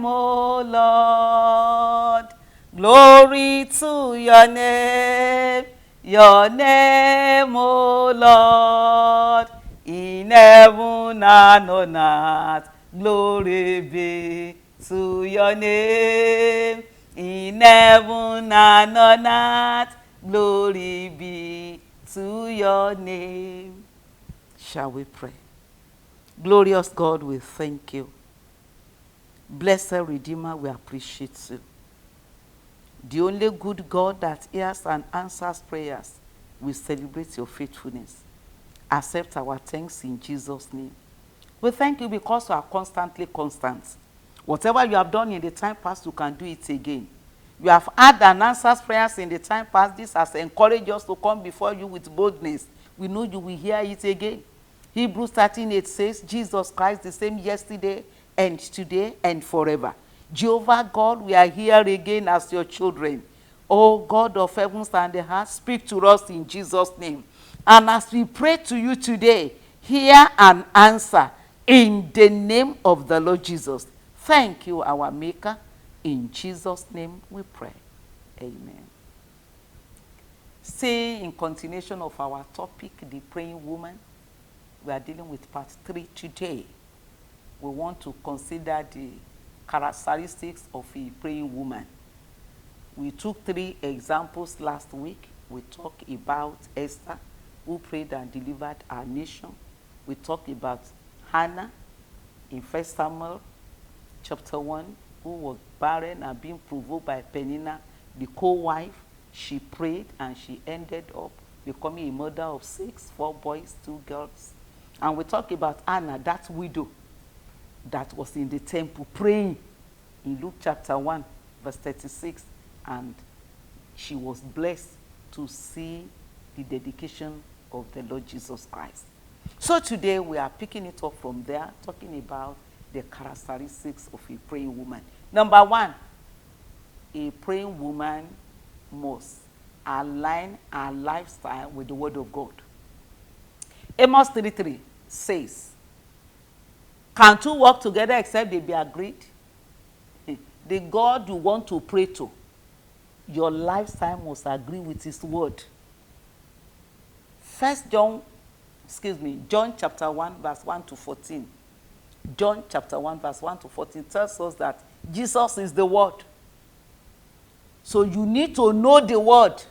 O Lord. Glory to your name, O Lord. In heaven and on earth, glory be to your name. In heaven and on earth, glory be to your name. Shall we pray? Glorious God, we thank you. Blessed Redeemer, we appreciate you. The only good God that hears and answers prayers, we celebrate your faithfulness. Accept our thanks in Jesus' name. We thank you because you are constantly constant. Whatever you have done in the time past, you can do it again. You have had and answered prayers in the time past. This has encouraged us to come before you with boldness. We know you will hear it again. Hebrews 13:8 says, Jesus Christ the same yesterday and today and forever. Jehovah God, we are here again as your children. Oh God of heavens and the earth, speak to us in Jesus' name. And as we pray to you today, hear and answer in the name of the Lord Jesus. Thank you, our Maker. In Jesus' name we pray. Amen. Stay in continuation of our topic, the praying woman. We are dealing with part 3 today. We want to consider the characteristics of a praying woman. We took 3 examples last week. We talked about Esther, who prayed and delivered our nation. We talked about Hannah in 1 Samuel chapter 1, who was barren and being provoked by Peninnah, the co-wife. She prayed and she ended up becoming a mother of 6, 4 boys, 2 girls. And we talked about Anna, that widow that was in the temple praying in Luke chapter 1, verse 36. And she was blessed to see the dedication of the Lord Jesus Christ. So today we are picking it up from there, talking about the characteristics of a praying woman. Number 1, a praying woman must align her lifestyle with the word of God. Amos 3:3 says, can 2 work together except they be agreed? The God you want to pray to, your lifestyle must agree with his word. John chapter 1 verse 1 to 14. John chapter 1 verse 1 to 14 tells us that Jesus is the word. So you need to know the word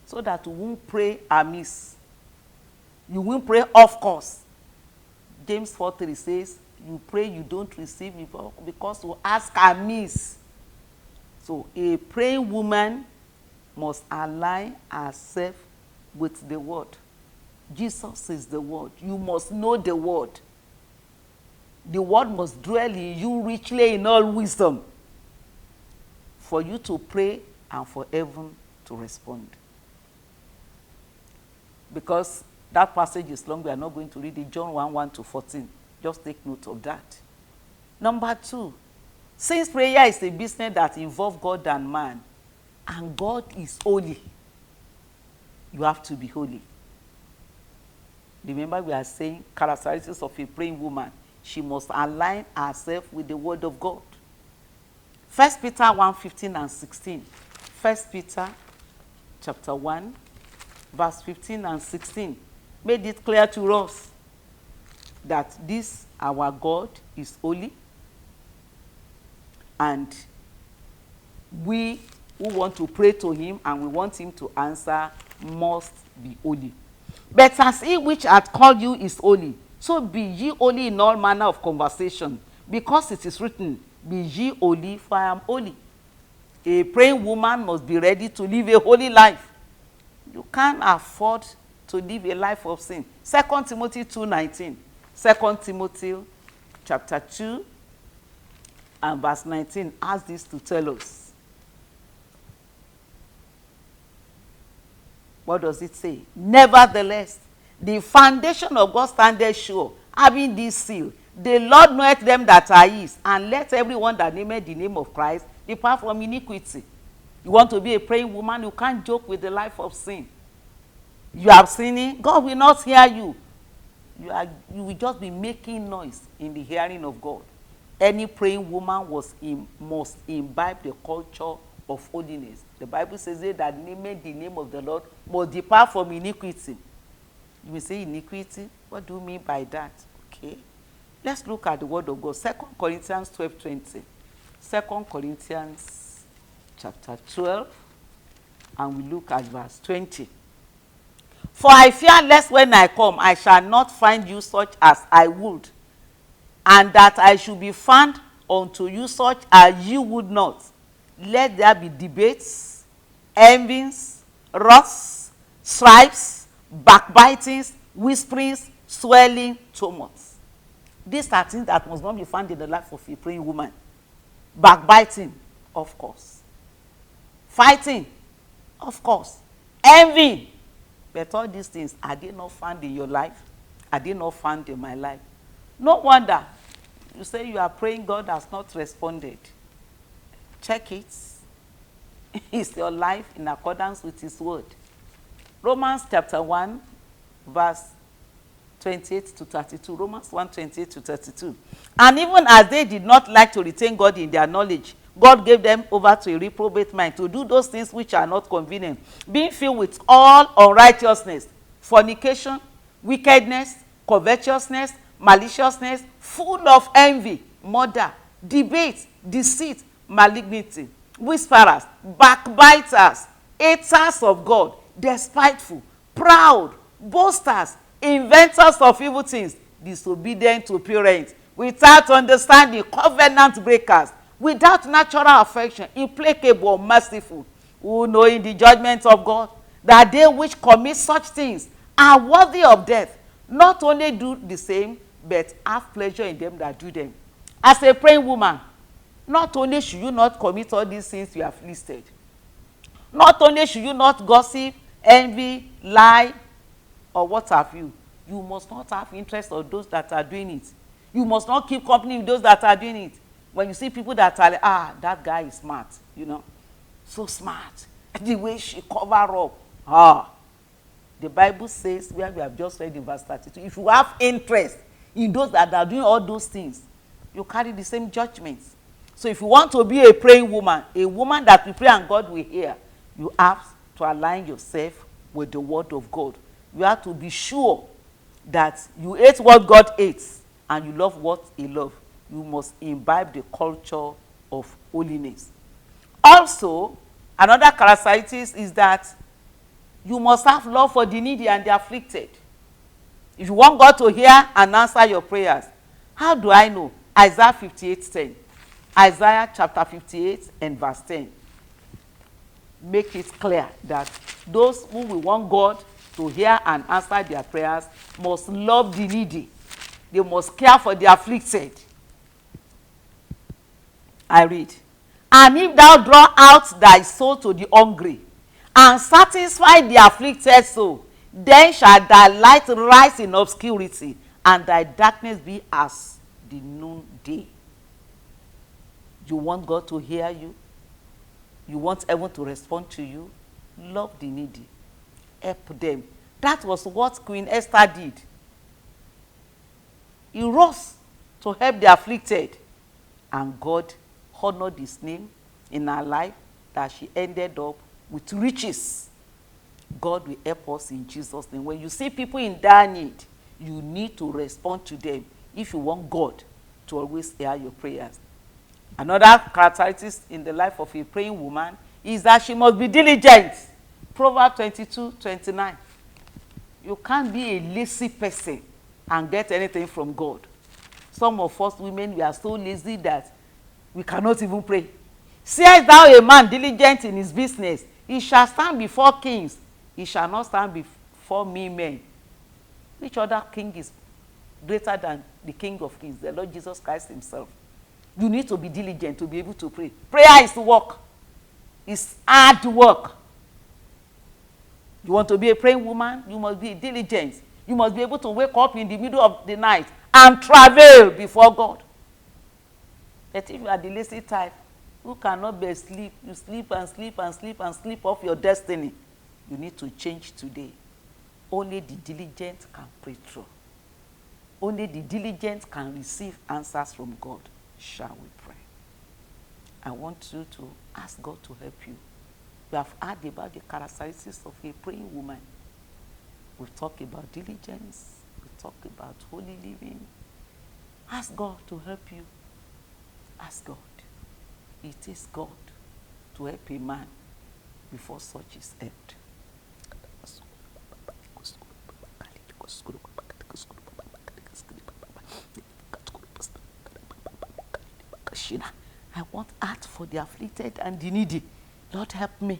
so that you won't pray amiss. You won't pray off course. James 4:3 says, you pray you don't receive because you ask amiss. So a praying woman must align herself with the word. Jesus is the word. You must know the word. The word must dwell in you richly in all wisdom for you to pray and for heaven to respond. Because that passage is long, we are not going to read it. John 1:1 to 14. Just take note of that. Number 2, since prayer is a business that involves God and man, and God is holy, you have to be holy. Remember, we are saying characteristics of a praying woman. She must align herself with the word of God. 1 Peter 1:15 and 16. 1 Peter chapter 1, verse 15 and 16 made it clear to us that this, our God, is holy. And we who want to pray to him and we want him to answer must be holy. But as he which hath called you is holy, so be ye holy in all manner of conversation, because it is written, be ye holy, for I am holy. A praying woman must be ready to live a holy life. You can't afford to live a life of sin. 2 Timothy 2:19. 2 Timothy chapter 2 and verse 19 has this to tell us. What does it say? Nevertheless, the foundation of God standeth sure, having this seal. The Lord knoweth them that are his, and let everyone that nameth the name of Christ depart from iniquity. You want to be a praying woman, you can't joke with the life of sin. You are sinning, God will not hear you. you will just be making noise in the hearing of God. Any praying woman must imbibe the culture of holiness. The Bible says that naming the name of the Lord must depart from iniquity. You will say iniquity? What do you mean by that? Okay. Let's look at the word of God. 2 Corinthians 12:20. 2 Corinthians chapter 12, and we look at verse 20. For I fear lest when I come, I shall not find you such as I would, and that I should be found unto you such as you would not. Let there be debates, envyings, wraths, strifes, backbitings, whisperings, swelling, tumults. These are things that must not be found in the life of a praying woman. Backbiting, of course. Fighting, of course. Envy. But all these things, are they not found in your life? Are they not found in my life? No wonder you say you are praying, God has not responded. Check it. Is your life in accordance with his word? Romans chapter 1, verse 28 to 32. Romans 1, 28 to 32. And even as they did not like to retain God in their knowledge, God gave them over to a reprobate mind to do those things which are not convenient, being filled with all unrighteousness, fornication, wickedness, covetousness, maliciousness, full of envy, murder, debate, deceit, malignity, whisperers, backbiters, haters of God, despiteful, proud, boasters, inventors of evil things, disobedient to parents, without understanding, covenant breakers, without natural affection, implacable, merciful, who knowing the judgment of God, that they which commit such things are worthy of death, not only do the same, but have pleasure in them that do them. As a praying woman, not only should you not commit all these things you have listed, not only should you not gossip, envy, lie, or what have you, you must not have interest in those that are doing it. You must not keep company with those that are doing it. When you see people that are like, that guy is smart, so smart, the way she cover up, the Bible says, where we have just read in verse 32, if you have interest in those that are doing all those things, you carry the same judgments. So if you want to be a praying woman, a woman that will pray and God will hear, you have to align yourself with the word of God. You have to be sure that you hate what God hates and you love what he loves. You must imbibe the culture of holiness. Also, another characteristic is that you must have love for the needy and the afflicted. If you want God to hear and answer your prayers, how do I know? Isaiah 58:10. Isaiah chapter 58 and verse 10. Make it clear that those who will want God to hear and answer their prayers must love the needy. They must care for the afflicted. I read, and if thou draw out thy soul to the hungry, and satisfy the afflicted soul, then shall thy light rise in obscurity, and thy darkness be as the noonday. You want God to hear you? You want heaven to respond to you? Love the needy. Help them. That was what Queen Esther did. He rose to help the afflicted, and God honored his name in her life, that she ended up with riches. God will help us in Jesus' name. When you see people in dire need, you need to respond to them if you want God to always hear your prayers. Another characteristic in the life of a praying woman is that she must be diligent. Proverbs 22:29. You can't be a lazy person and get anything from God. Some of us women, we are so lazy that we cannot even pray. Seest thou a man diligent in his business, he shall stand before kings, he shall not stand before me men. Which other king is greater than the King of Kings, the Lord Jesus Christ himself? You need to be diligent to be able to pray. Prayer is work. It's hard work. You want to be a praying woman? You must be diligent. You must be able to wake up in the middle of the night and travel before God. But if you are the lazy type, who cannot bear sleep, you sleep and sleep and sleep and sleep off your destiny. You need to change today. Only the diligent can pray through. Only the diligent can receive answers from God. Shall we pray? I want you to ask God to help you. We have heard about the characteristics of a praying woman. We've talked about diligence. We've talked about holy living. Ask God to help you. Ask God. It is God to help a man before such is helped. I want art for the afflicted and the needy. Lord, help me.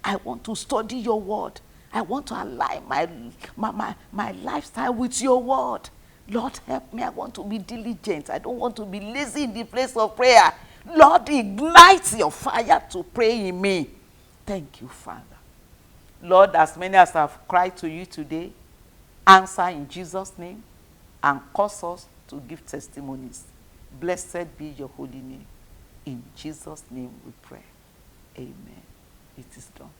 I want to study your word. I want to align my lifestyle with your word. Lord, help me. I want to be diligent. I don't want to be lazy in the place of prayer. Lord, ignite your fire to pray in me. Thank you, Father. Lord, as many as have cried to you today, answer in Jesus' name and cause us to give testimonies. Blessed be your holy name. In Jesus' name we pray. Amen. It is done.